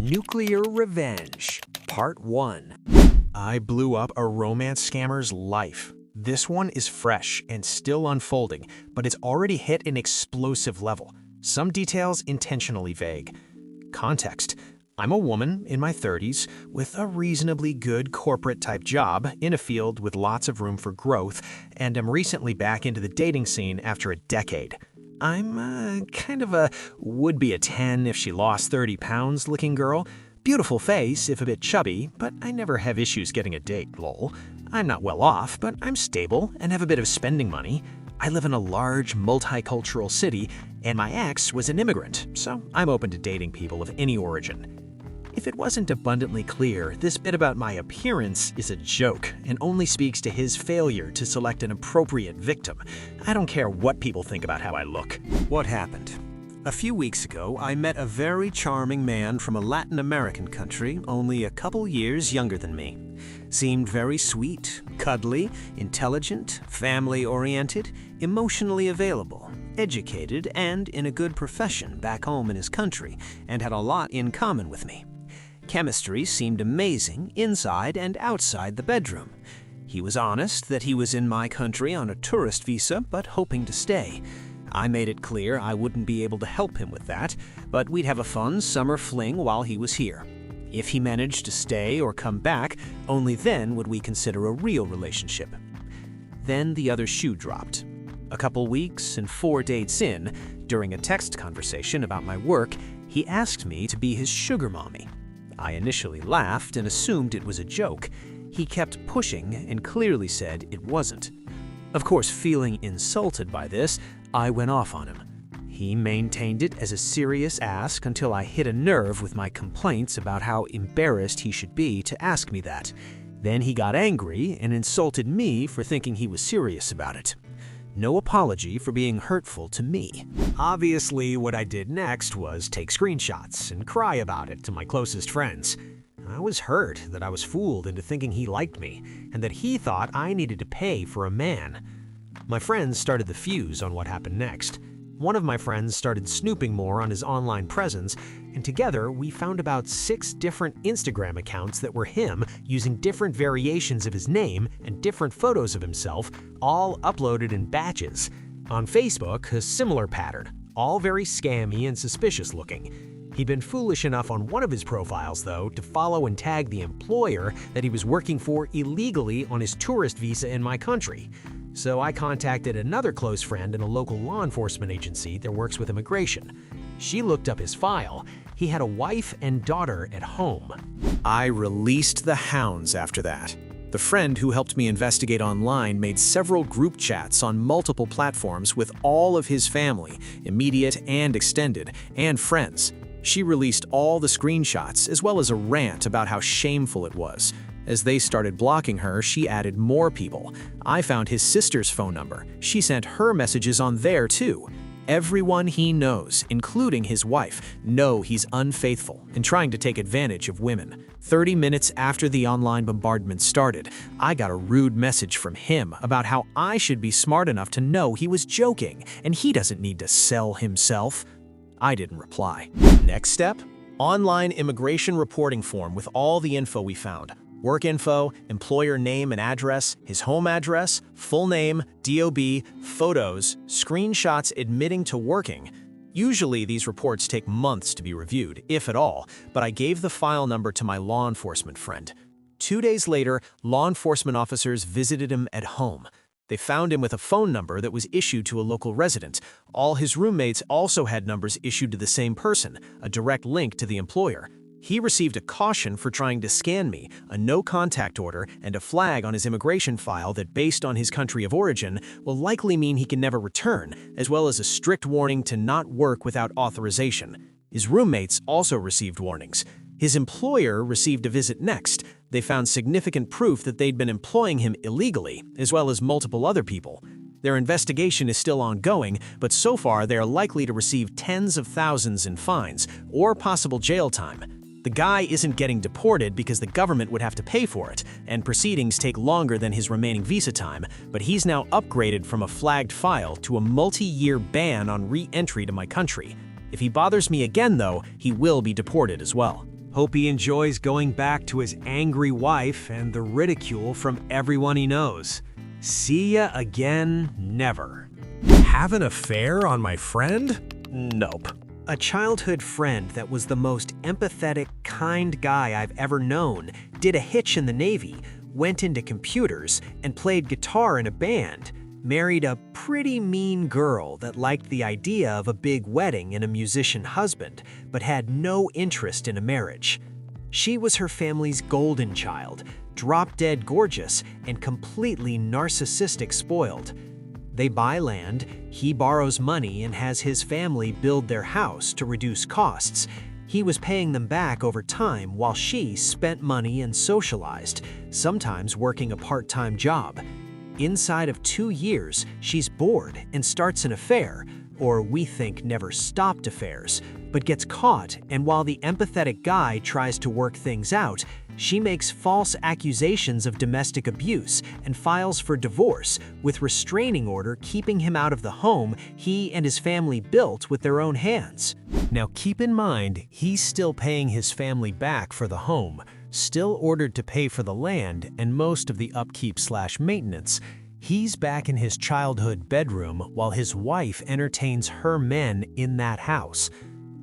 Nuclear Revenge, Part 1. I blew up a romance scammer's life. This one is fresh and still unfolding, but it's already hit an explosive level. Some details intentionally vague. Context: I'm a woman in my 30s with a reasonably good corporate-type job in a field with lots of room for growth, and am recently back into the dating scene after a decade. I'm kind of a would-be a 10 if she lost 30 pounds looking girl. Beautiful face if a bit chubby, but I never have issues getting a date, lol. I'm not well off, but I'm stable and have a bit of spending money. I live in a large, multicultural city, and my ex was an immigrant, so I'm open to dating people of any origin. If it wasn't abundantly clear, this bit about my appearance is a joke and only speaks to his failure to select an appropriate victim. I don't care what people think about how I look. What happened? A few weeks ago, I met a very charming man from a Latin American country, only a couple years younger than me. Seemed very sweet, cuddly, intelligent, family-oriented, emotionally available, educated, and in a good profession back home in his country, and had a lot in common with me. Chemistry seemed amazing inside and outside the bedroom. He was honest that he was in my country on a tourist visa, but hoping to stay. I made it clear I wouldn't be able to help him with that, but we'd have a fun summer fling while he was here. If he managed to stay or come back, only then would we consider a real relationship. Then the other shoe dropped. A couple weeks and 4 dates in, during a text conversation about my work, he asked me to be his sugar mommy. I initially laughed and assumed it was a joke. He kept pushing and clearly said it wasn't. Of course, feeling insulted by this, I went off on him. He maintained it as a serious ask until I hit a nerve with my complaints about how embarrassed he should be to ask me that. Then he got angry and insulted me for thinking he was serious about it. No apology for being hurtful to me. Obviously, what I did next was take screenshots and cry about it to my closest friends. I was hurt that I was fooled into thinking he liked me, and that he thought I needed to pay for a man. My friends started the fuse on what happened next. One of my friends started snooping more on his online presence, and together we found about 6 different Instagram accounts that were him using different variations of his name and different photos of himself, all uploaded in batches. On Facebook, a similar pattern, all very scammy and suspicious looking. He'd been foolish enough on one of his profiles, though, to follow and tag the employer that he was working for illegally on his tourist visa in my country. So I contacted another close friend in a local law enforcement agency that works with immigration. She looked up his file. He had a wife and daughter at home. I released the hounds after that. The friend who helped me investigate online made several group chats on multiple platforms with all of his family, immediate and extended, and friends. She released all the screenshots as well as a rant about how shameful it was. As they started blocking her, she added more people. I found his sister's phone number. She sent her messages on there too. Everyone he knows, including his wife, know he's unfaithful and trying to take advantage of women. 30 minutes after the online bombardment started, I got a rude message from him about how I should be smart enough to know he was joking and he doesn't need to sell himself. I didn't reply. Next step? Online immigration reporting form with all the info we found. Work info, employer name and address, his home address, full name, DOB, photos, screenshots admitting to working. Usually these reports take months to be reviewed, if at all, but I gave the file number to my law enforcement friend. 2 days later, law enforcement officers visited him at home. They found him with a phone number that was issued to a local resident. All his roommates also had numbers issued to the same person, a direct link to the employer. He received a caution for trying to scan me, a no-contact order, and a flag on his immigration file that, based on his country of origin, will likely mean he can never return, as well as a strict warning to not work without authorization. His roommates also received warnings. His employer received a visit next. They found significant proof that they'd been employing him illegally, as well as multiple other people. Their investigation is still ongoing, but so far they are likely to receive tens of thousands in fines or possible jail time. The guy isn't getting deported because the government would have to pay for it, and proceedings take longer than his remaining visa time, but he's now upgraded from a flagged file to a multi-year ban on re-entry to my country. If he bothers me again, though, he will be deported as well. Hope he enjoys going back to his angry wife and the ridicule from everyone he knows. See ya again, never. Have an affair on my friend? Nope. A childhood friend that was the most empathetic, kind guy I've ever known did a hitch in the Navy, went into computers, and played guitar in a band. Married a pretty mean girl that liked the idea of a big wedding and a musician husband, but had no interest in a marriage. She was her family's golden child, drop-dead gorgeous, and completely narcissistic spoiled. They buy land, he borrows money and has his family build their house to reduce costs. He was paying them back over time while she spent money and socialized, sometimes working a part-time job. Inside of 2 years, she's bored and starts an affair, or we think never stopped affairs, but gets caught, and while the empathetic guy tries to work things out, she makes false accusations of domestic abuse and files for divorce, with restraining order keeping him out of the home he and his family built with their own hands. Now keep in mind, he's still paying his family back for the home, still ordered to pay for the land and most of the upkeep/maintenance. He's back in his childhood bedroom while his wife entertains her men in that house.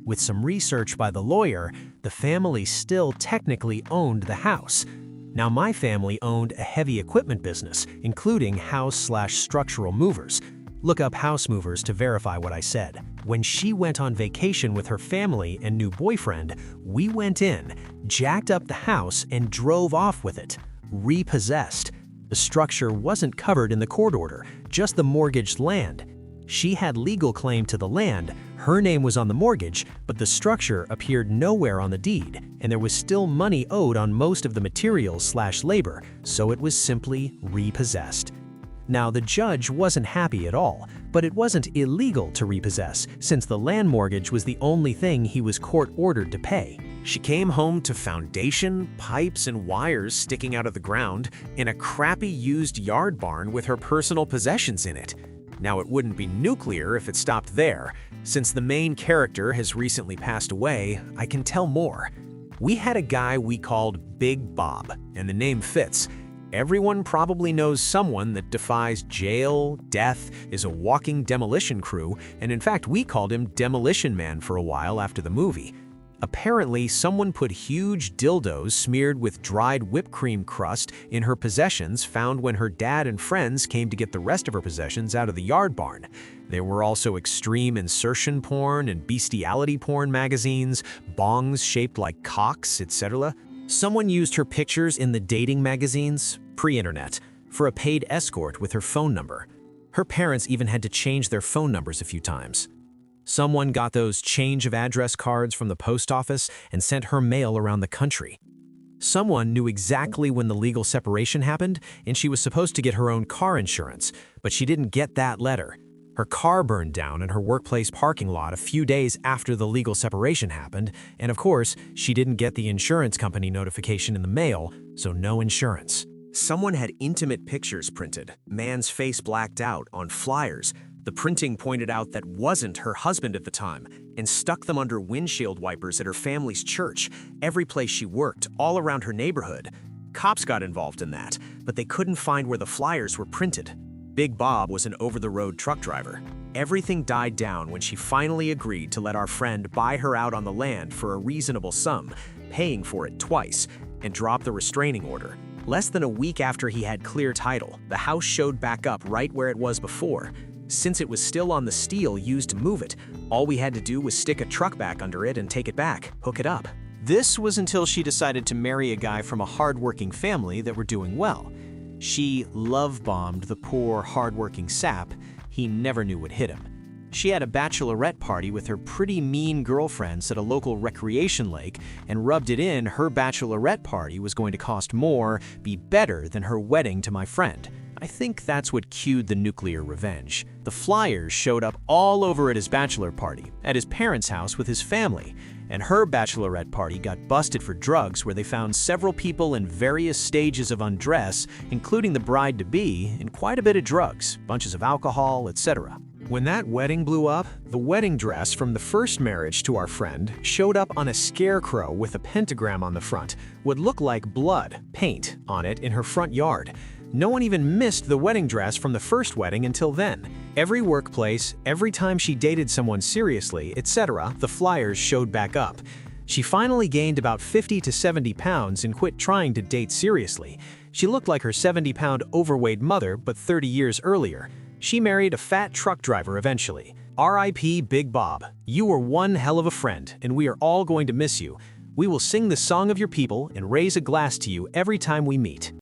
With some research by the lawyer, the family still technically owned the house. Now my family owned a heavy equipment business, including house/structural movers. Look up house movers to verify what I said. When she went on vacation with her family and new boyfriend, we went in, jacked up the house, and drove off with it. Repossessed. The structure wasn't covered in the court order, just the mortgaged land. She had legal claim to the land, her name was on the mortgage, but the structure appeared nowhere on the deed, and there was still money owed on most of the materials/labor, so it was simply repossessed. Now, the judge wasn't happy at all, but it wasn't illegal to repossess, since the land mortgage was the only thing he was court-ordered to pay. She came home to foundation, pipes, and wires sticking out of the ground in a crappy used yard barn with her personal possessions in it. Now, it wouldn't be nuclear if it stopped there. Since the main character has recently passed away, I can tell more. We had a guy we called Big Bob, and the name fits. Everyone probably knows someone that defies jail, death, is a walking demolition crew, and in fact we called him Demolition Man for a while after the movie. Apparently, someone put huge dildos smeared with dried whipped cream crust in her possessions found when her dad and friends came to get the rest of her possessions out of the yard barn. There were also extreme insertion porn and bestiality porn magazines, bongs shaped like cocks, etc. Someone used her pictures in the dating magazines, pre-internet, for a paid escort with her phone number. Her parents even had to change their phone numbers a few times. Someone got those change of address cards from the post office and sent her mail around the country. Someone knew exactly when the legal separation happened, and she was supposed to get her own car insurance, but she didn't get that letter. Her car burned down in her workplace parking lot a few days after the legal separation happened, and of course, she didn't get the insurance company notification in the mail, so no insurance. Someone had intimate pictures printed, man's face blacked out, on flyers. The printing pointed out that wasn't her husband at the time, and stuck them under windshield wipers at her family's church, every place she worked, all around her neighborhood. Cops got involved in that, but they couldn't find where the flyers were printed. Big Bob was an over-the-road truck driver. Everything died down when she finally agreed to let our friend buy her out on the land for a reasonable sum, paying for it twice, and drop the restraining order. Less than a week after he had clear title, the house showed back up right where it was before. Since it was still on the steel used to move it, all we had to do was stick a truck back under it and take it back, hook it up. This was until she decided to marry a guy from a hard-working family that were doing well. She love-bombed the poor, hard-working sap he never knew would hit him. She had a bachelorette party with her pretty mean girlfriends at a local recreation lake and rubbed it in her bachelorette party was going to cost more, be better than her wedding to my friend. I think that's what cued the nuclear revenge. The flyers showed up all over at his bachelor party, at his parents' house with his family, and her bachelorette party got busted for drugs where they found several people in various stages of undress, including the bride-to-be, and quite a bit of drugs, bunches of alcohol, etc. When that wedding blew up, the wedding dress from the first marriage to our friend showed up on a scarecrow with a pentagram on the front, what looked like blood, paint, on it in her front yard. No one even missed the wedding dress from the first wedding until then. Every workplace, every time she dated someone seriously, etc., the flyers showed back up. She finally gained about 50 to 70 pounds and quit trying to date seriously. She looked like her 70-pound overweight mother, but 30 years earlier. She married a fat truck driver eventually. R.I.P. Big Bob. You were one hell of a friend, and we are all going to miss you. We will sing the song of your people and raise a glass to you every time we meet.